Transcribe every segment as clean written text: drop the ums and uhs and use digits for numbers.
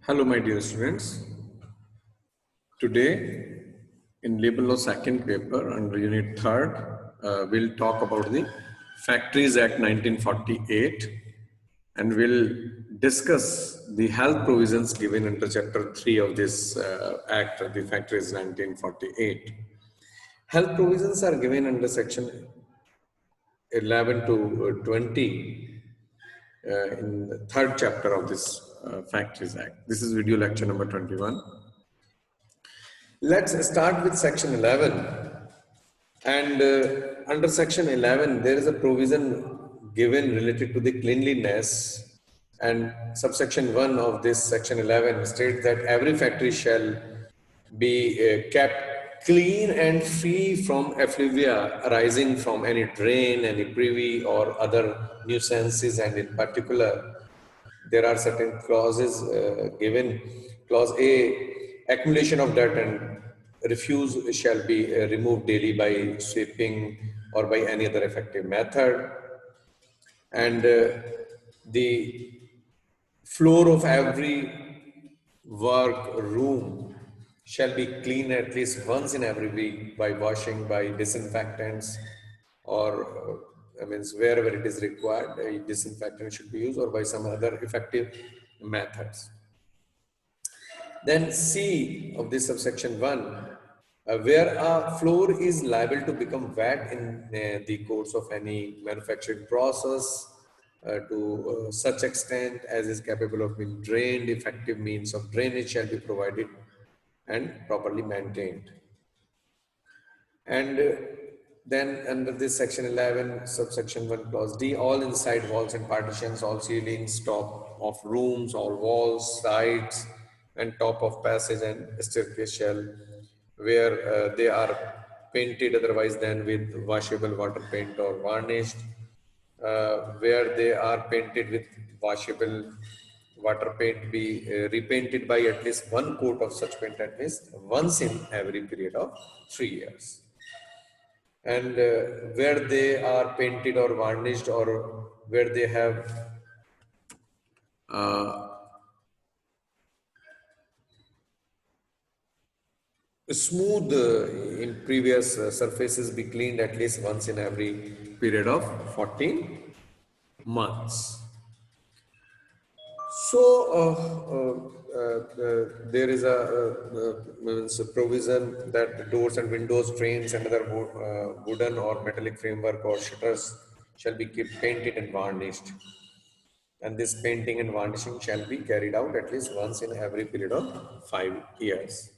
Hello, my dear students. Today, in Label Law second paper under Unit 3rd, we'll talk about the Factories Act 1948 and we'll discuss the health provisions given under Chapter 3 of this Act, the Factories 1948. Health provisions are given under Section 11 to 20 in the 3rd chapter of this Factories Act. This is video lecture number 21. Let's start with section 11. And under section 11, there is a provision given related to the cleanliness. And subsection 1 of this section 11 states that every factory shall be kept clean and free from effluvia arising from any drain, any privy, or other nuisances. And in particular, there are certain clauses given. Clause A, accumulation of dirt and refuse shall be removed daily by sweeping or by any other effective method. And the floor of every work room shall be cleaned at least once in every week by washing, by disinfectants, or wherever it is required, a disinfectant should be used, or by some other effective methods. Then C of this subsection 1, where a floor is liable to become wet in the course of any manufacturing process to such extent as is capable of being drained, effective means of drainage shall be provided and properly maintained. And then under this section 11, subsection 1, clause D, all inside walls and partitions, all ceilings, top of rooms, all walls, sides, and top of passage and staircase shall, where they are painted otherwise than with washable water paint or varnished, where they are painted with washable water paint, be repainted by at least one coat of such paint at least once in every period of 3 years. And where they are painted or varnished, or where they have smooth in previous surfaces, be cleaned at least once in every period of 14 months. So there is a provision that doors and windows, frames, and other wooden or metallic framework or shutters shall be kept painted and varnished. And this painting and varnishing shall be carried out at least once in every period of 5 years.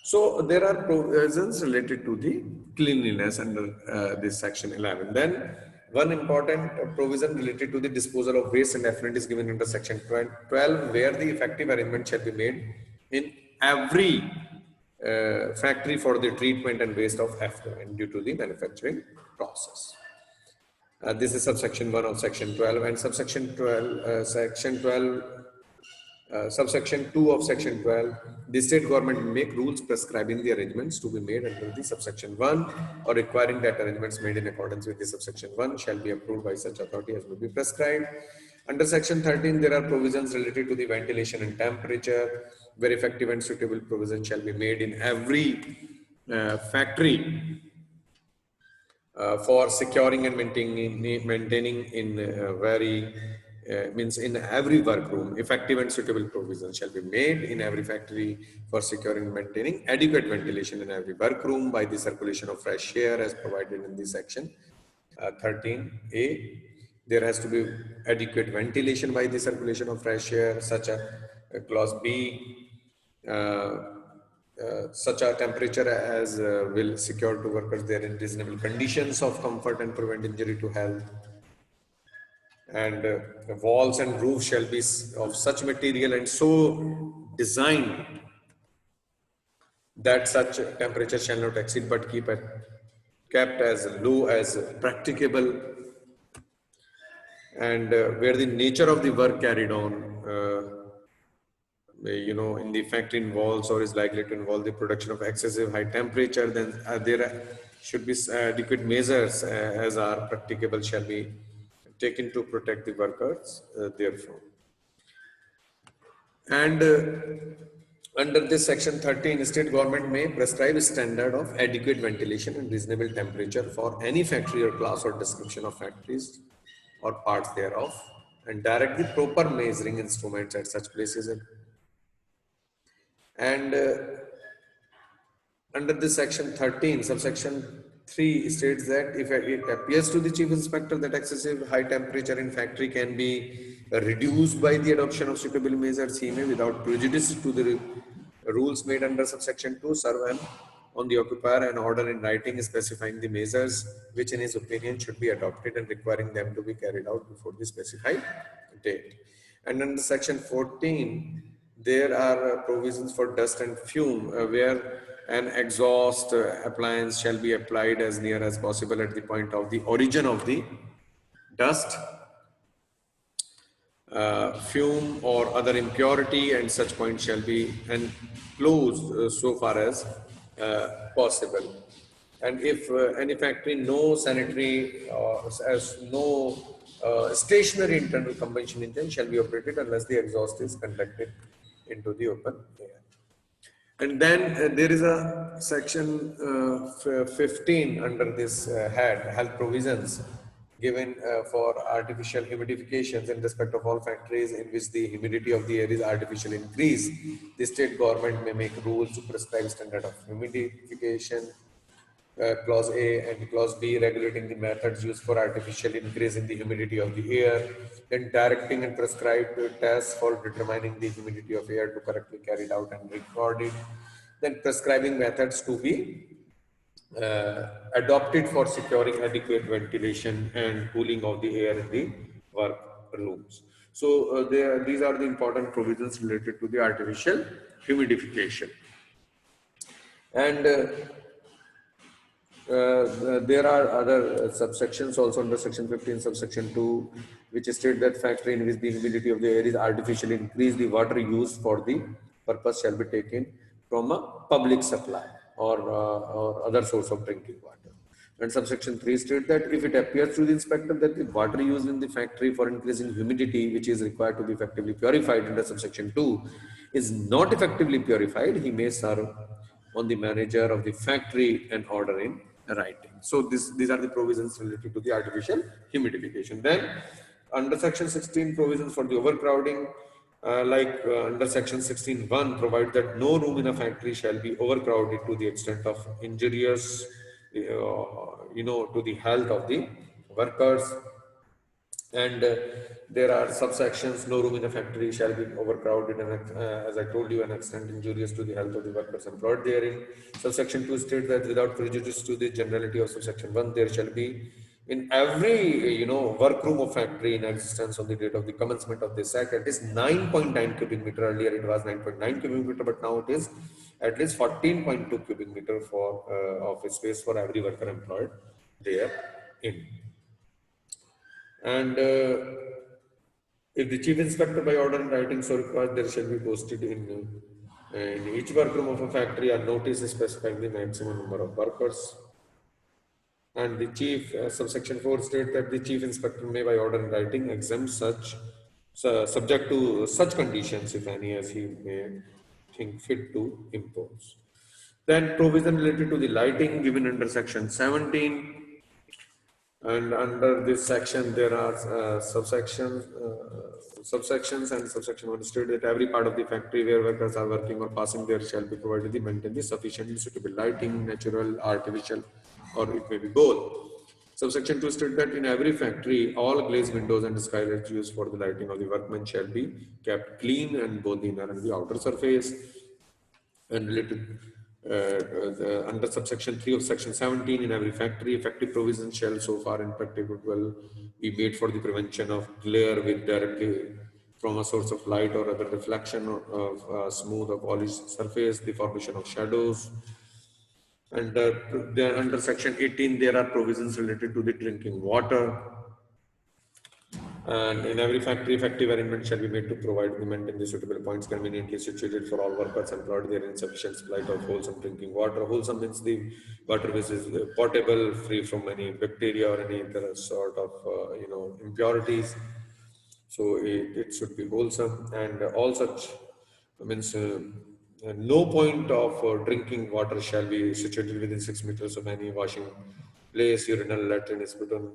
So there are provisions related to the cleanliness under this section 11. Then one important provision related to the disposal of waste and effluent is given under section 12, where the effective arrangement shall be made in every factory for the treatment and waste of effluent due to the manufacturing process. This is subsection 1 of section 12, and subsection 12, subsection 2 of section 12, the state government will make rules prescribing the arrangements to be made under the subsection 1 or requiring that arrangements made in accordance with the subsection 1 shall be approved by such authority as will be prescribed. Under section 13, there are provisions related to the ventilation and temperature, where effective and suitable provision shall be made in every factory for securing and maintaining in means in every workroom, effective and suitable provisions shall be made in every factory for securing and maintaining adequate ventilation in every workroom by the circulation of fresh air as provided in this section 13A. There has to be adequate ventilation by the circulation of fresh air, such a clause B, such a temperature as will secure to workers there in reasonable conditions of comfort and prevent injury to health. And walls and roofs shall be of such material and so designed that such temperature shall not exceed but kept as low as practicable. And where the nature of the work carried on in the factory involves or is likely to involve the production of excessive high temperature, then there should be adequate measures as are practicable shall be taken to protect the workers therefrom. And under this section 13, state government may prescribe a standard of adequate ventilation and reasonable temperature for any factory or class or description of factories or parts thereof, and direct the proper measuring instruments at such places. And under this section 13, subsection 3 states that if it appears to the chief inspector that excessive high temperature in factory can be reduced by the adoption of suitable measures, he may, without prejudice to the rules made under subsection 2, serve on the occupier an order in writing specifying the measures which in his opinion should be adopted and requiring them to be carried out before the specified date. And under section 14, there are provisions for dust and fume where an exhaust appliance shall be applied as near as possible at the point of the origin of the dust, fume or other impurity, and such point shall be enclosed so far as possible. And if any factory, no sanitary as no stationary internal combustion engine shall be operated unless the exhaust is conducted into the open air. And then there is a section 15 under this head, health provisions given for artificial humidifications in respect of all factories in which the humidity of the air is artificially increased. The state government may make rules to prescribe standard of humidification, clause A, and clause B regulating the methods used for artificial increase in the humidity of the air, then directing and prescribed tests for determining the humidity of air to correctly carried out and recorded, then prescribing methods to be adopted for securing adequate ventilation and cooling of the air in the work rooms. So these are the important provisions related to the artificial humidification. And there are other subsections also under section 15, subsection 2, which state that factory in which the humidity of the air is artificially increased, the water used for the purpose shall be taken from a public supply or other source of drinking water. And subsection 3 states that if it appears to the inspector that the water used in the factory for increasing humidity, which is required to be effectively purified under subsection 2, is not effectively purified, he may serve on the manager of the factory an order in writing. So these are the provisions related to the artificial humidification. Then under section 16, provisions for the overcrowding, under section 16(1) provide that no room in a factory shall be overcrowded to the extent of injurious, to the health of the workers. And there are subsections: no room in a factory shall be overcrowded, and as I told you, an extent injurious to the health of the workers employed therein. Subsection 2 states that without prejudice to the generality of subsection 1, there shall be in every workroom of factory in existence on the date of the commencement of this act at least 9.9 cubic meter. Earlier it was 9.9 cubic meter, but now it is at least 14.2 cubic meter for office space for every worker employed therein. And if the chief inspector by order in writing so requires, there shall be posted in each workroom of a factory a notice specifying the maximum number of workers. And the chief, subsection 4 states that the chief inspector may by order in writing exempt such, subject to such conditions, if any, as he may think fit to impose. Then provision related to the lighting given under section 17. And under this section, there are subsections, and subsection 1 states that every part of the factory where workers are working or passing there shall be provided to maintain the sufficiently suitable lighting, natural, artificial, or it may be both. Subsection 2 states that in every factory, all glazed windows and skylights used for the lighting of the workmen shall be kept clean, and both the inner and the outer surface. And related under subsection 3 of section 17, in every factory, effective provision shall so far in practicable be made for the prevention of glare with directly from a source of light or other reflection of smooth or polished surface, the formation of shadows. And under section 18, there are provisions related to the drinking water. And in every factory, effective arrangement shall be made to provide and maintain the suitable points conveniently situated for all workers employed there in sufficient supply of wholesome drinking water. Wholesome means the water which is potable, free from any bacteria or any other sort of impurities. So it should be wholesome, and all such means no point of drinking water shall be situated within 6 meters of any washing place, urinal, latrine, sputum,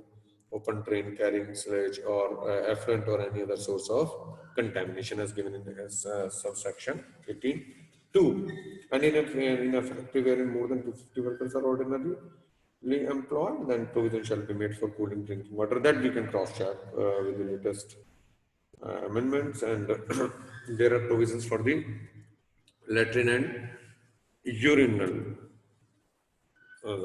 open drain carrying sludge or effluent or any other source of contamination as given in as, subsection 18(2). And in a factory wherein more than 250 workers are ordinarily employed, then provision shall be made for cooling drinking water. That we can cross check with the latest amendments, and there are provisions for the latrine and urinal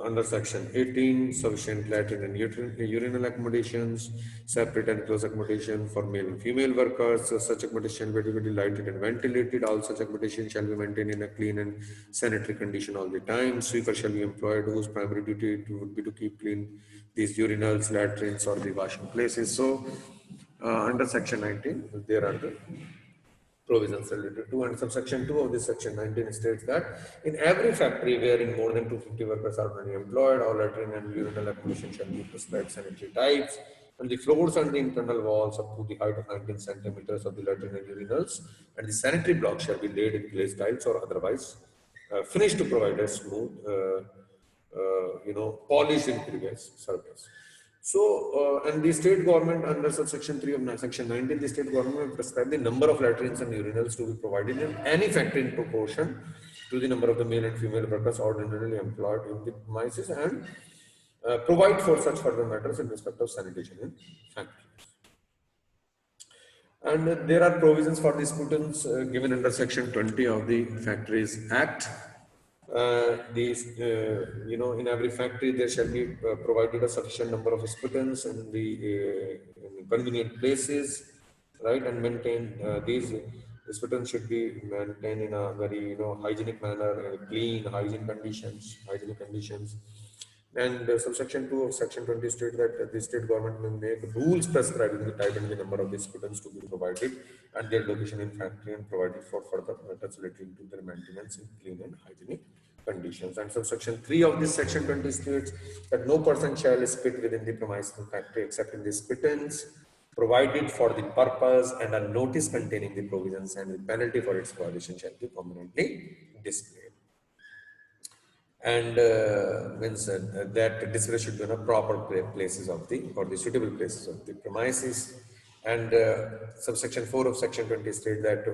under section 18, sufficient latrine and urinal accommodations, separate and close accommodation for male and female workers. So such accommodation will be lighted and ventilated. All such accommodation shall be maintained in a clean and sanitary condition all the time. Sweeper shall be employed whose primary duty would be to keep clean these urinals, latrines or the washing places. So under section 19, there are the provisions related to, and subsection 2 of this section 19 states that in every factory wherein more than 250 workers are already employed, all latrine and urinal accommodation shall be prescribed sanitary types, and the floors and the internal walls up to the height of 19 centimeters of the latrine and urinals, and the sanitary blocks shall be laid in glazed tiles or otherwise finished to provide a smooth, polished impervious surface. So, and the state government under subsection 3 of section 19, the state government will prescribe the number of latrines and urinals to be provided in any factory in proportion to the number of the male and female workers ordinarily employed in the premises, and provide for such further matters in respect of sanitation in factories. And there are provisions for the students given under section 20 of the Factories Act. In every factory there shall be provided a sufficient number of spitons in the in convenient places, right? And maintain these spitons should be maintained in a very hygienic manner, clean, hygienic conditions. And subsection 2 of section 20 states that the state government may make rules prescribing the type and the number of the students to be provided and their location in factory, and provided for further matters relating to their maintenance in clean and hygienic conditions. And subsection 3 of this section 20 states that no person shall spit within the premises of factory except in the spittance provided for the purpose, and a notice containing the provisions and the penalty for its violation shall be permanently displayed. And means that display should be in a proper places of the, or the suitable places of the premises. And subsection 4 of section 20 states that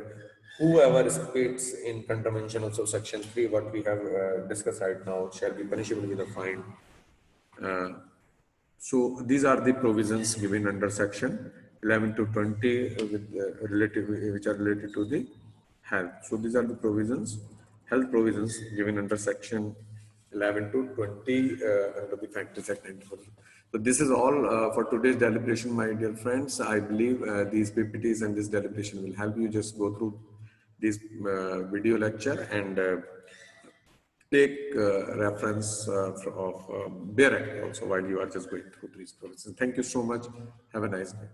whoever spits in contravention of subsection 3, what we have discussed right now, shall be punishable with a fine. So these are the provisions given under section 11 to 20 which are related to the health. So these are the provisions, health provisions given under section 11 to 20 under the Factories Act 94. So this is all for today's deliberation, my dear friends. I believe these PPTs and this deliberation will help you just go through this video lecture and take reference of BEAR Act also while you are just going through these provisions. Thank you so much. Have a nice day.